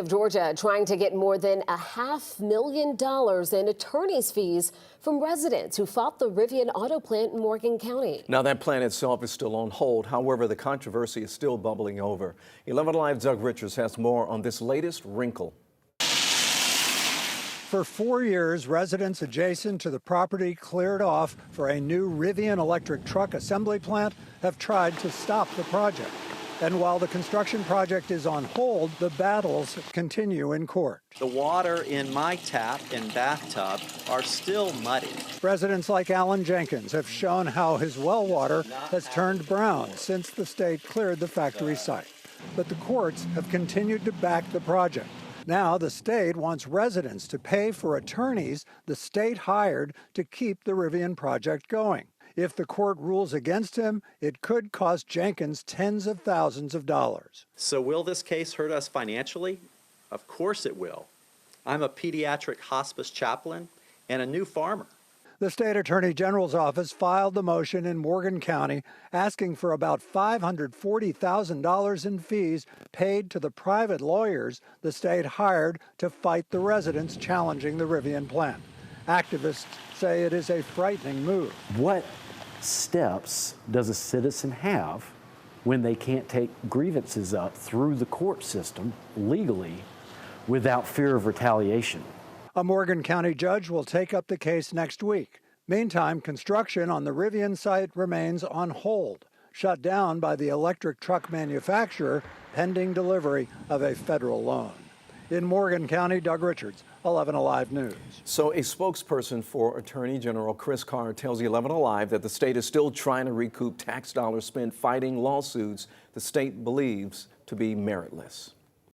Of Georgia trying to get more than $500,000 in attorney's fees from residents who fought the Rivian auto plant in Morgan County. Now, that plan itself is still on hold. However, the controversy is still bubbling over. 11 Alive's Doug Richards has more on this latest wrinkle. For 4 years, residents adjacent to the property cleared off for a new Rivian electric truck assembly plant have tried to stop the project. And while the construction project is on hold, the battles continue in court. The water in my tap and bathtub are still muddy. Residents like Alan Jenkins have shown how his well water has turned brown since the state cleared the factory site. But the courts have continued to back the project. Now the state wants residents to pay for attorneys the state hired to keep the Rivian project going. If the court rules against him, it could cost Jenkins tens of thousands of dollars. So will this case hurt us financially? Of course it will. I'm a pediatric hospice chaplain and a new farmer. The state attorney general's office filed the motion in Morgan County asking for about $540,000 in fees paid to the private lawyers the state hired to fight the residents challenging the Rivian plant. Activists say it is a frightening move. What steps does a citizen have when they can't take grievances up through the court system legally without fear of retaliation? A Morgan County judge will take up the case next week. Meantime, construction on the Rivian site remains on hold, shut down by the electric truck manufacturer pending delivery of a federal loan. In Morgan County, Doug Richards, 11 Alive News. So a spokesperson for Attorney General Chris Carr tells 11 Alive that the state is still trying to recoup tax dollars spent fighting lawsuits the state believes to be meritless.